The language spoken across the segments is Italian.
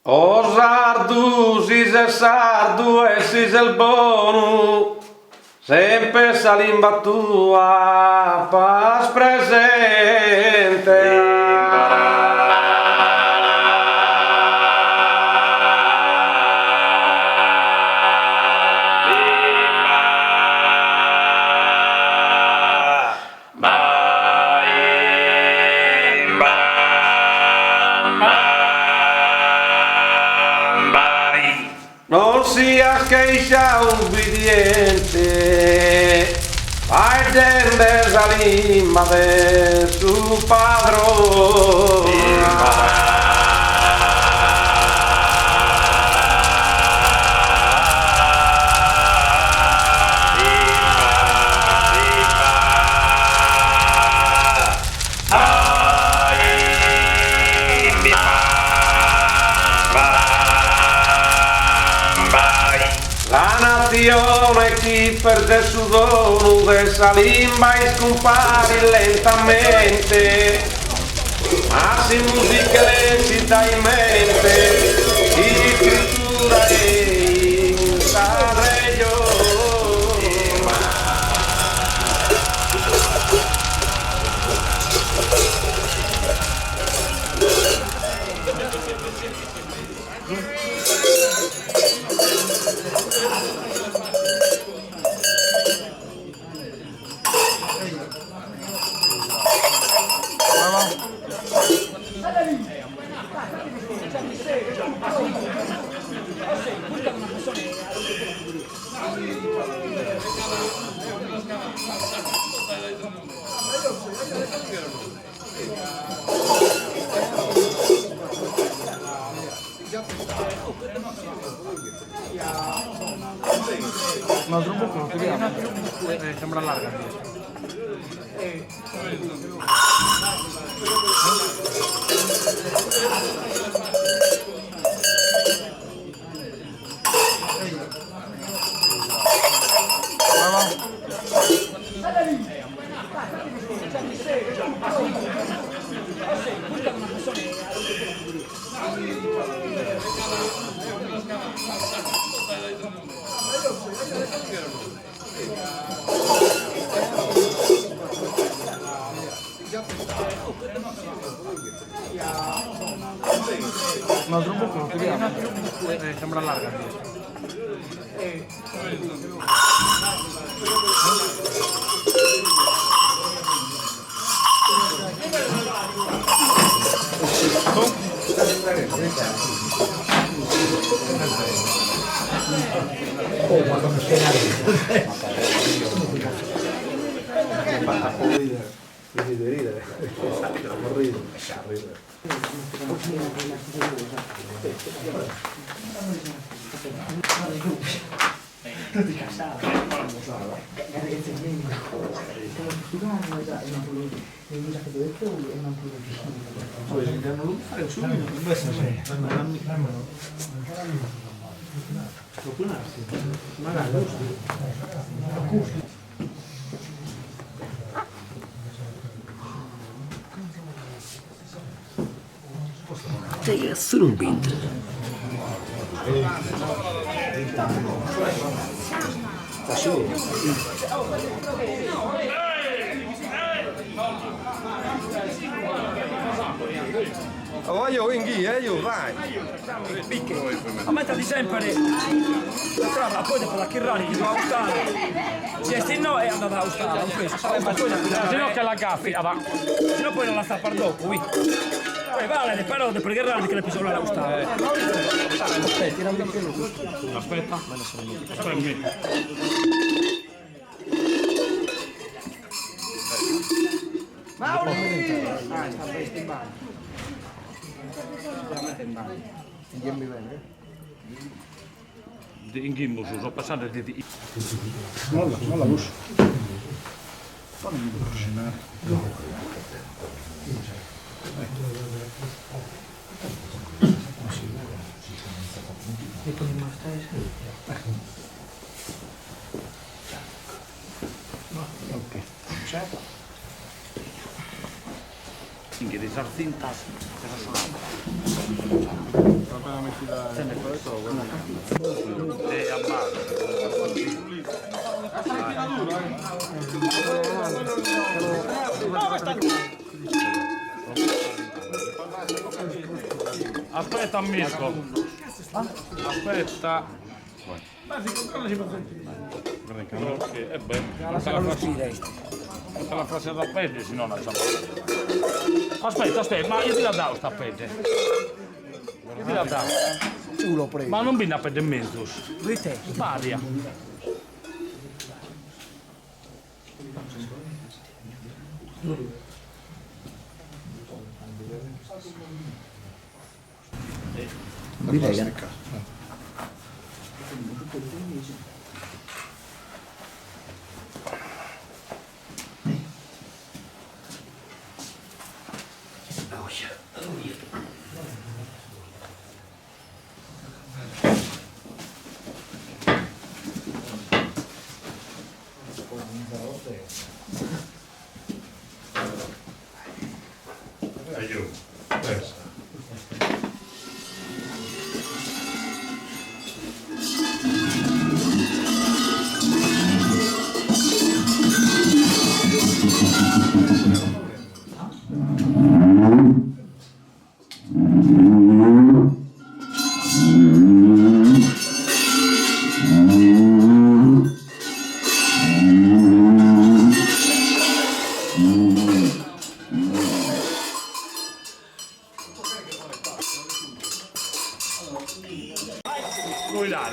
O sardu, sis è sardu e sis è il bonu, sempre sa lingua tua pas presente. Non sia che sia ubbidiente, fai gente salima de su padrone. La nazione chi perde su dono de salimba e scompari lentamente, ma si musica le si dà in mente, chi scrittura e in Sanremo. Un altro buco lo troviamo? Sembra larga. Un altro buco lo troviamo? Sembra larga. Te surubint. Voglio in ghi, io vai. Aumentati sempre la poi per la Kirrani che doveva gustare. Se no è andata a gustare, se no che la gaffi, se no poi non la sta per dopo, qui. Poi vale, però per Kirrani che le pisole la gustare. Aspetta, Mauri! Sta presto in bagno. Veramente in bagno. Dimmi bene. In gimbo sono passato di Molla l'uscio. E con il martello? Ok. C'è? Inge di sarzintas, cosa sono? E a base. Aspetta Mirko. Aspetta. E beh, la frase da peggio, se no non so. Aspetta, ma io ti la do sta peggio. Io ti la do. Tu lo prendi. Ma non viene a peggio in mezzo. Vedi? Varia. Lui là,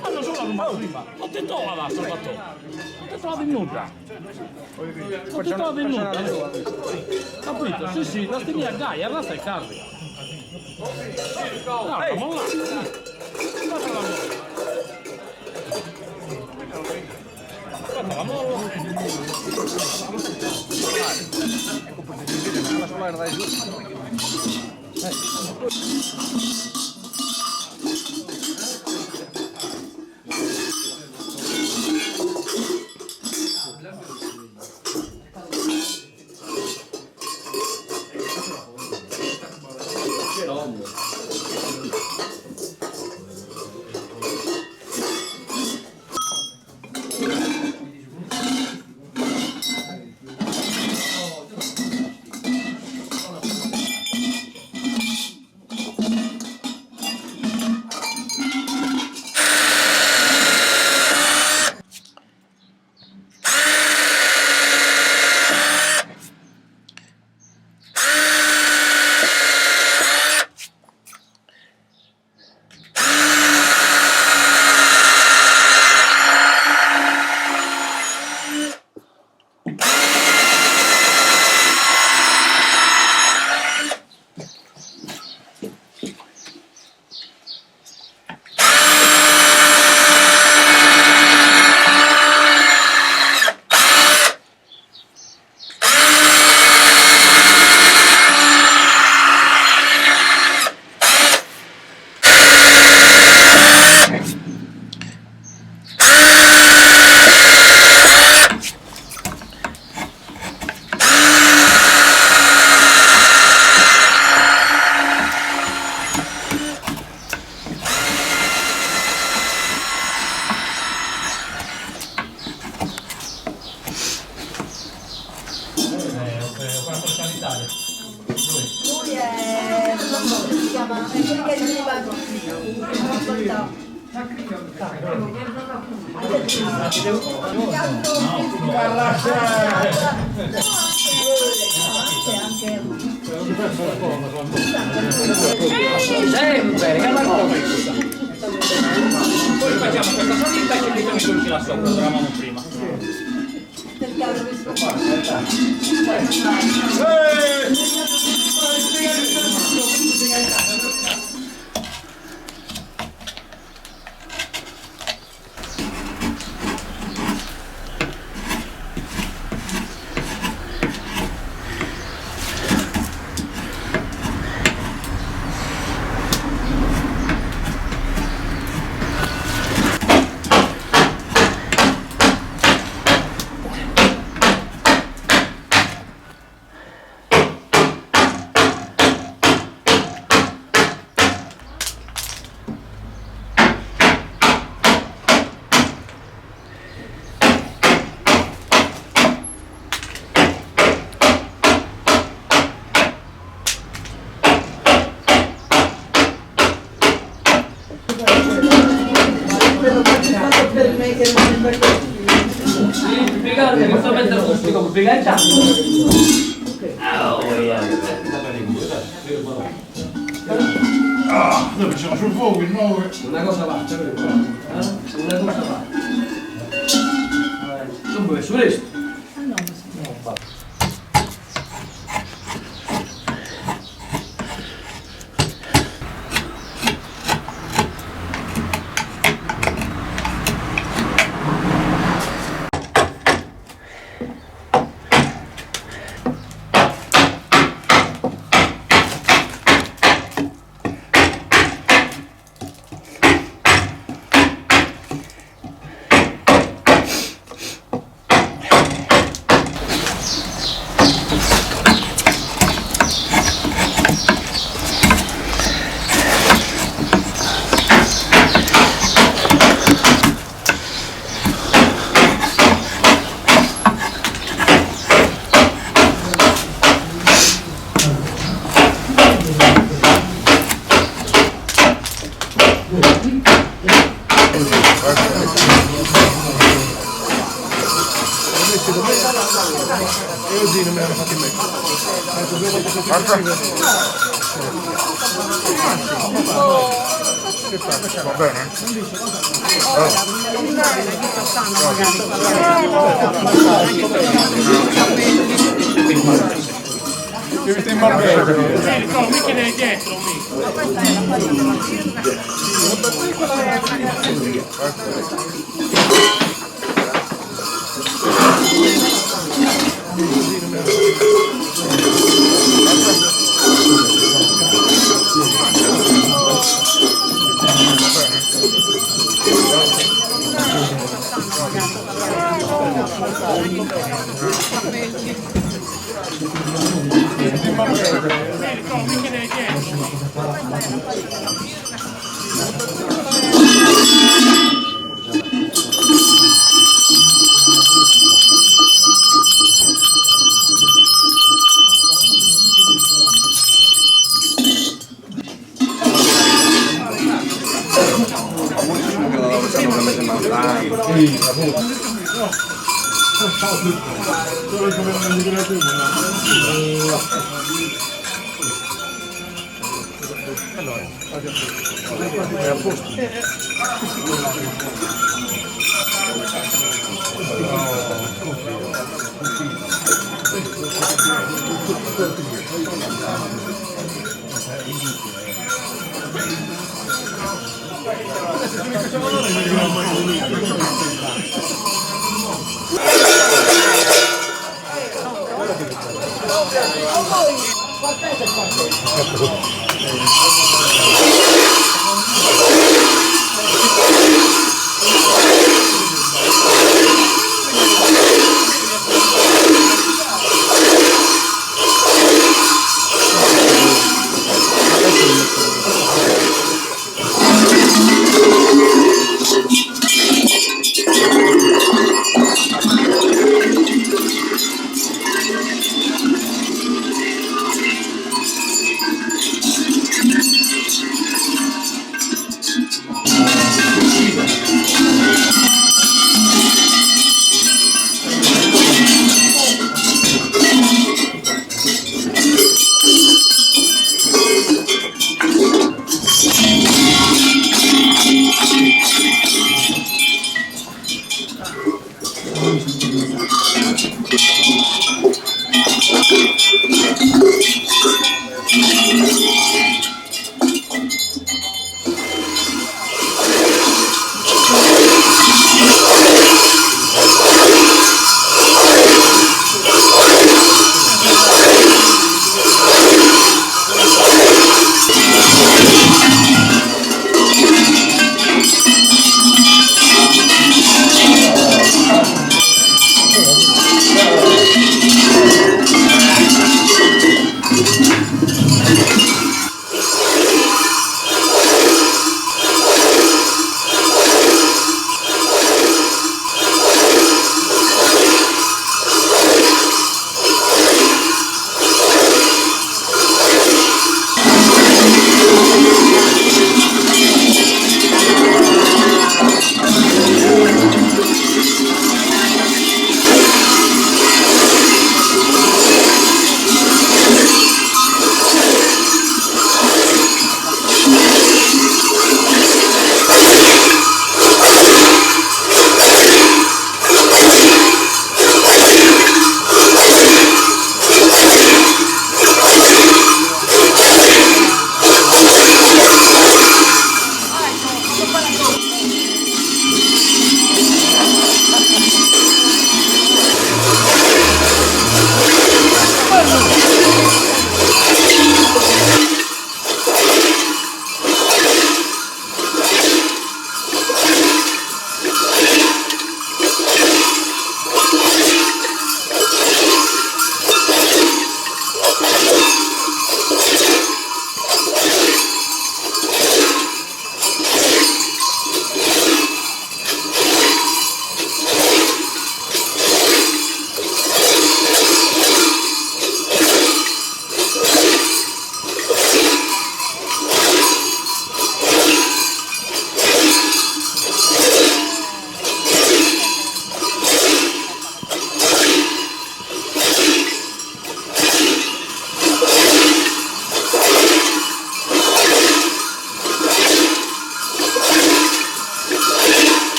fanno solo la prima. Non ti trova Salvatore. Non ti trovi nulla. Non ti trovi nulla. Capito? Sì, sì, la stia Gaia, la stai carri. No, andiamo là. Guarda la molla. Guarda la molla. Lui è come si chiama? È quello che Sempre, che poi facciamo questa salita e ci mettiamo sul là sopra, eravamo prima. Spiegate, mi sto mettendo acustico, spiegate. Dove c'era sul fuoco il 9. Una cosa va, una cosa va. Non vuoi su questo? E oggi non me l'hanno fatto in me. Va bene? Devi in Marbella. Mica ne è dietro, mica ne è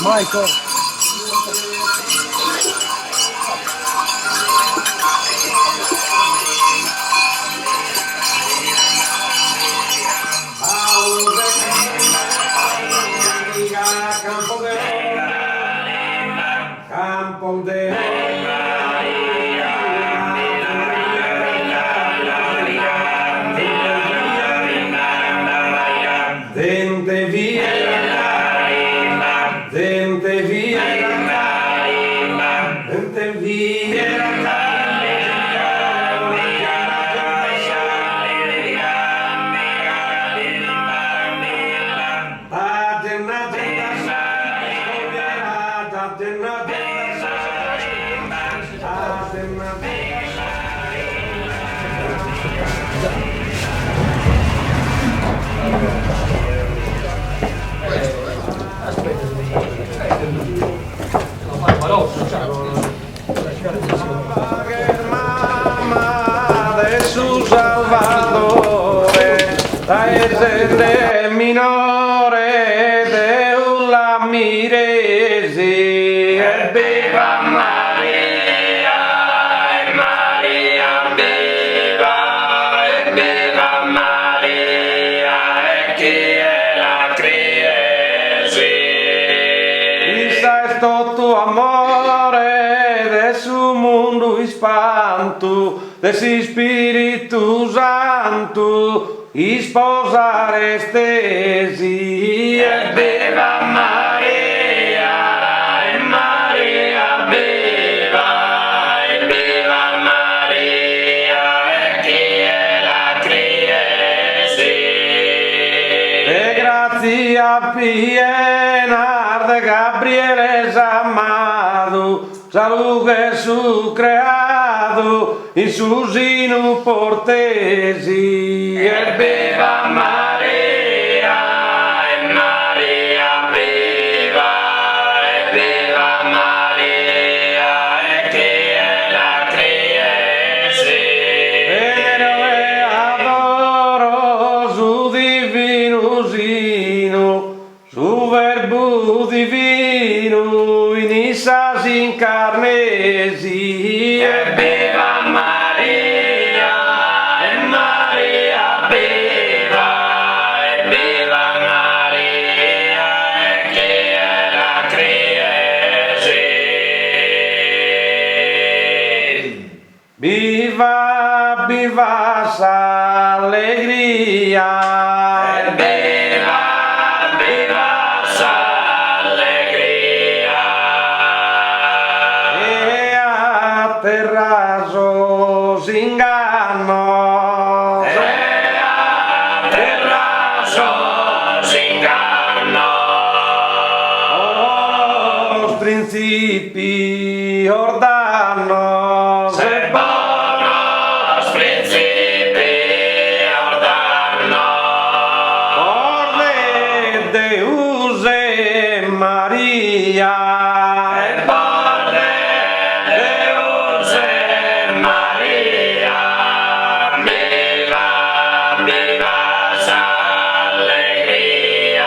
Michael. Campo de Dente via, dente via, dente via. Mamma de su Salvatore, paese minore de una miresi, e viva Maria, e Maria viva, e viva Maria, e chi è la criesi. Questa è tutto amore de su mundo espanto, de si Spiritu Santo, sposare stesi, e viva Maria, e Maria viva, e viva Maria, e chi è la criesi. E grazia piena de Gabriele amado, salute su creado, in su sino portesi, e viva Maria, e Maria viva, e viva Maria, e chi è la criesi. Venero e adoro su divino sino, su verbo divino, in issa si incarnesi, e viva Maria, e Maria viva, e viva Maria, e chi è la criesi. Viva, viva s'allegria, e viva, viva s'allegria. E a terraso s'inganno, e a terraso s'inganno. Os principi ordano, se bonos principi ordano. Orde Deus e Maria, e orde Deus e Maria, viva, viva s'allegria.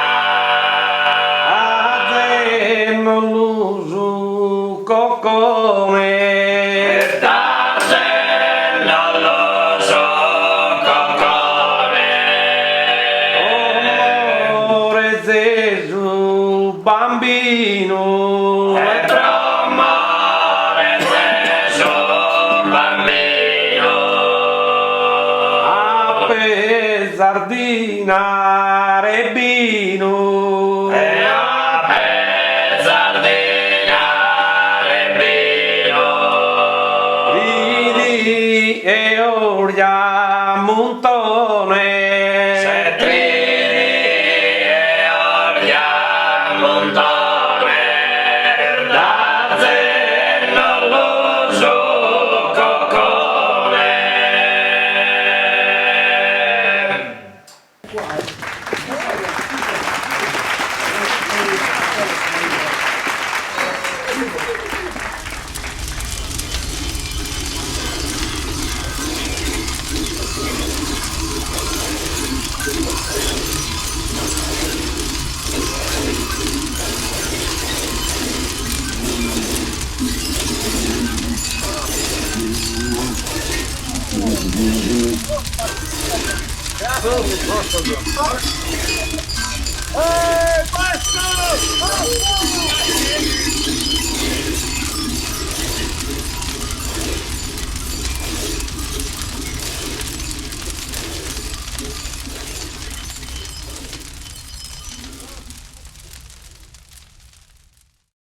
A te non l'uso come, verdade non l'uso come. Amore Gesù bambino, e amore Gesù bambino. A pesar di narebino, e a pesar di basta!